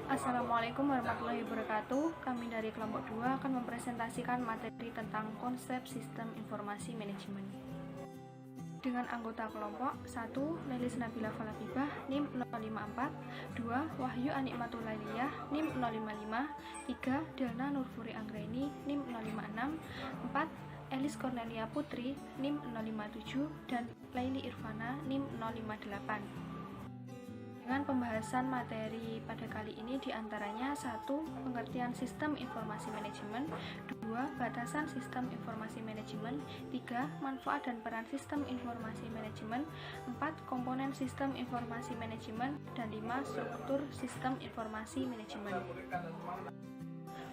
Assalamualaikum warahmatullahi wabarakatuh. Kami dari kelompok 2 akan mempresentasikan materi tentang konsep sistem informasi manajemen. Dengan anggota kelompok 1. Lelis Nabila Falabibah NIM 054, 2. Wahyu Anikmatul Lailiyah NIM 055, 3. Delna Nurfuri Anggraini NIM 056, 4. Elis Cornelia Putri NIM 057 dan Laili Irfana NIM 058. Dengan pembahasan materi pada kali ini diantaranya 1. Pengertian sistem informasi manajemen, 2. Batasan sistem informasi manajemen, 3. Manfaat dan peran sistem informasi manajemen, 4. Komponen sistem informasi manajemen, dan 5. Struktur sistem informasi manajemen.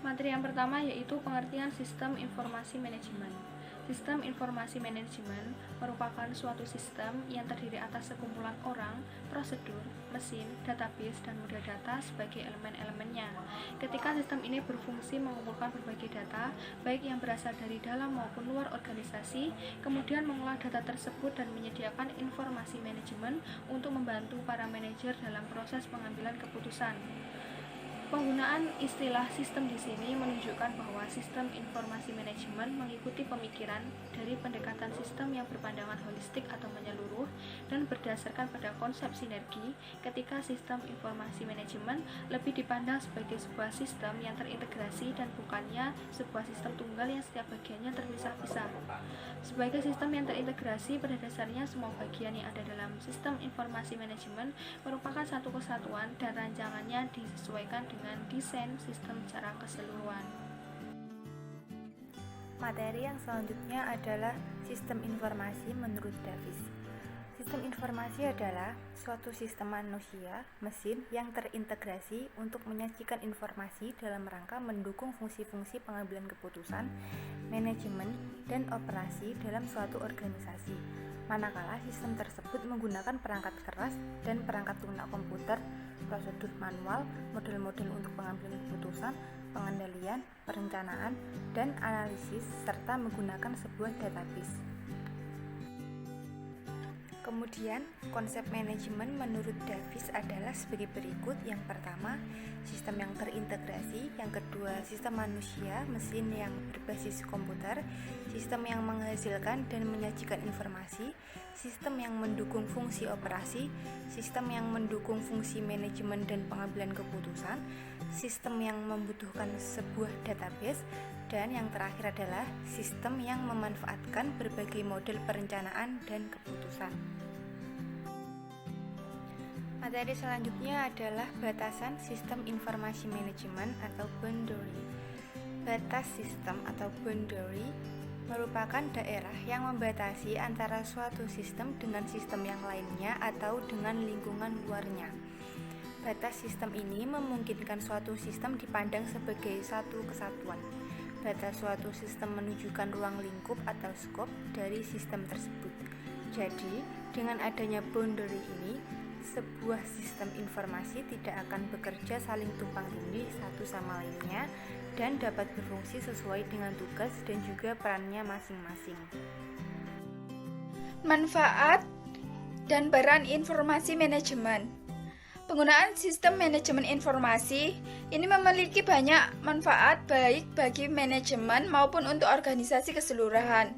Materi yang pertama yaitu pengertian sistem informasi manajemen. Sistem informasi manajemen merupakan suatu sistem yang terdiri atas sekumpulan orang, prosedur, mesin, database, dan model data sebagai elemen-elemennya. Ketika sistem ini berfungsi mengumpulkan berbagai data, baik yang berasal dari dalam maupun luar organisasi, kemudian mengolah data tersebut dan menyediakan informasi manajemen untuk membantu para manajer dalam proses pengambilan keputusan. Penggunaan istilah sistem di sini menunjukkan bahwa sistem informasi manajemen mengikuti pemikiran dari pendekatan sistem yang berpandangan holistik atau menyeluruh dan berdasarkan pada konsep sinergi, ketika sistem informasi manajemen lebih dipandang sebagai sebuah sistem yang terintegrasi dan bukannya sebuah sistem tunggal yang setiap bagiannya terpisah-pisah. Sebagai sistem yang terintegrasi, pada dasarnya semua bagian yang ada dalam sistem informasi manajemen merupakan satu kesatuan dan rancangannya disesuaikan dengan desain sistem secara keseluruhan. Materi yang selanjutnya adalah sistem informasi menurut Davis. Sistem informasi adalah suatu sistem manusia, mesin yang terintegrasi untuk menyajikan informasi dalam rangka mendukung fungsi-fungsi pengambilan keputusan, manajemen, dan operasi dalam suatu organisasi. Manakala sistem tersebut menggunakan perangkat keras dan perangkat lunak komputer, prosedur manual, model-model untuk pengambilan keputusan, pengendalian, perencanaan, dan analisis, serta menggunakan sebuah database. Kemudian, konsep manajemen menurut Davis adalah sebagai berikut. Yang pertama, sistem yang terintegrasi. Yang kedua, sistem manusia, mesin yang berbasis komputer, sistem yang menghasilkan dan menyajikan informasi, sistem yang mendukung fungsi operasi, sistem yang mendukung fungsi manajemen dan pengambilan keputusan, sistem yang membutuhkan sebuah database, dan yang terakhir adalah sistem yang memanfaatkan berbagai model perencanaan dan keputusan. Materi selanjutnya adalah batasan sistem informasi manajemen atau boundary. Batas sistem atau boundary merupakan daerah yang membatasi antara suatu sistem dengan sistem yang lainnya atau dengan lingkungan luarnya. Batas sistem ini memungkinkan suatu sistem dipandang sebagai satu kesatuan. Batas suatu sistem menunjukkan ruang lingkup atau skop dari sistem tersebut. Jadi, dengan adanya boundary ini, sebuah sistem informasi tidak akan bekerja saling tumpang tindih satu sama lainnya dan dapat berfungsi sesuai dengan tugas dan juga perannya masing-masing. Manfaat dan peran informasi manajemen. Penggunaan sistem manajemen informasi ini memiliki banyak manfaat baik bagi manajemen maupun untuk organisasi keseluruhan.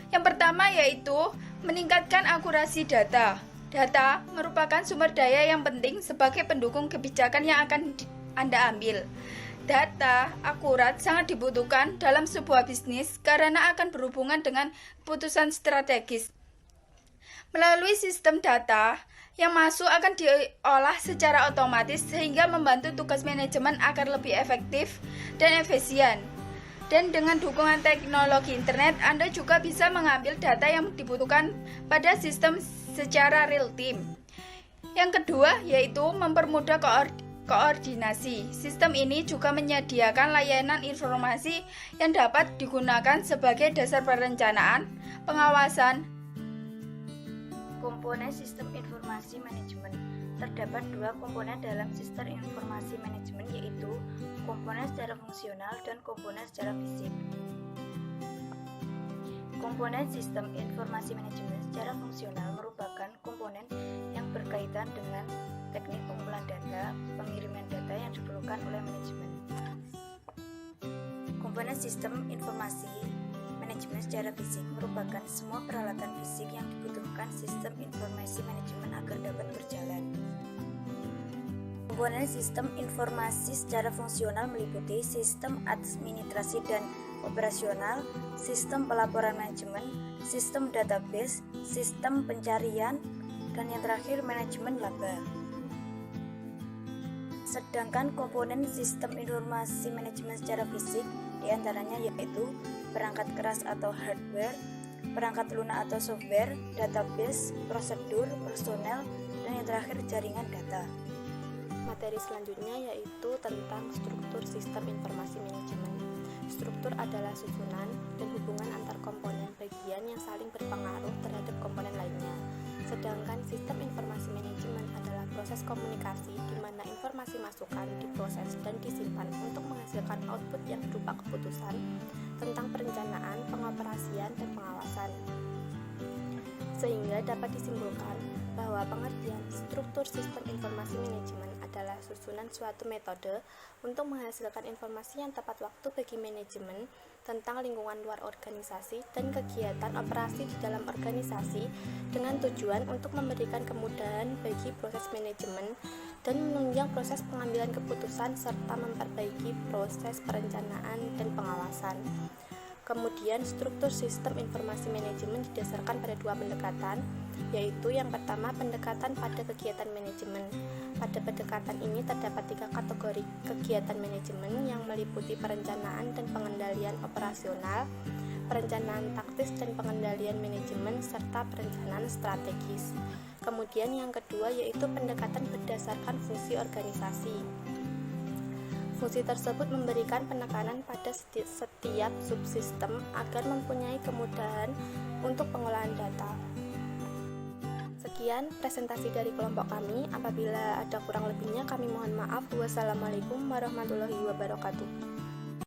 Yang pertama yaitu meningkatkan akurasi data. Data merupakan sumber daya yang penting sebagai pendukung kebijakan yang akan Anda ambil. Data akurat sangat dibutuhkan dalam sebuah bisnis karena akan berhubungan dengan keputusan strategis. Melalui sistem data yang masuk akan diolah secara otomatis sehingga membantu tugas manajemen agar lebih efektif dan efisien. Dan dengan dukungan teknologi internet, Anda juga bisa mengambil data yang dibutuhkan pada sistem secara real time. Yang kedua yaitu mempermudah koordinasi. Sistem ini juga menyediakan layanan informasi yang dapat digunakan sebagai dasar perencanaan, pengawasan. Komponen sistem informasi manajemen. Terdapat dua komponen dalam sistem informasi manajemen, yaitu komponen secara fungsional dan komponen secara fisik. Komponen sistem informasi manajemen secara fungsional merupakan komponen yang berkaitan dengan teknik pengumpulan pengumpulan data, pengiriman data yang diperlukan oleh manajemen. Komponen sistem informasi manajemen secara fisik merupakan semua peralatan fisik yang dibutuhkan sistem informasi manajemen agar dapat berjalan. Komponen sistem informasi secara fungsional meliputi sistem administrasi dan operasional, sistem pelaporan manajemen, sistem database, sistem pencarian, dan yang terakhir manajemen laba. Sedangkan komponen sistem informasi manajemen secara fisik diantaranya yaitu perangkat keras atau hardware, perangkat lunak atau software, database, prosedur, personel, dan yang terakhir jaringan data. Materi selanjutnya yaitu tentang struktur sistem informasi manajemen. Struktur adalah susunan dan hubungan antar komponen bagian yang saling berpengaruh terhadap komponen lainnya. Sedangkan sistem informasi manajemen adalah proses komunikasi di mana informasi masukan diproses dan disimpan untuk menghasilkan output yang berupa keputusan tentang perencanaan, pengoperasian, dan pengawasan. Sehingga dapat disimpulkan bahwa pengertian struktur sistem informasi manajemen adalah susunan suatu metode untuk menghasilkan informasi yang tepat waktu bagi manajemen tentang lingkungan luar organisasi dan kegiatan operasi di dalam organisasi dengan tujuan untuk memberikan kemudahan bagi proses manajemen dan menunjang proses pengambilan keputusan serta memperbaiki proses perencanaan dan pengawasan. Kemudian, struktur sistem informasi manajemen didasarkan pada dua pendekatan, yaitu yang pertama pendekatan pada kegiatan manajemen. Pada pendekatan ini terdapat 3 kategori kegiatan manajemen yang meliputi perencanaan dan pengendalian operasional, perencanaan taktis dan pengendalian manajemen, serta perencanaan strategis. Kemudian yang kedua yaitu pendekatan berdasarkan fungsi organisasi. Fungsi tersebut memberikan penekanan pada setiap subsistem agar mempunyai kemudahan untuk pengolahan data. Sekian presentasi dari kelompok kami. Apabila ada kurang lebihnya kami mohon maaf. Wassalamualaikum warahmatullahi wabarakatuh.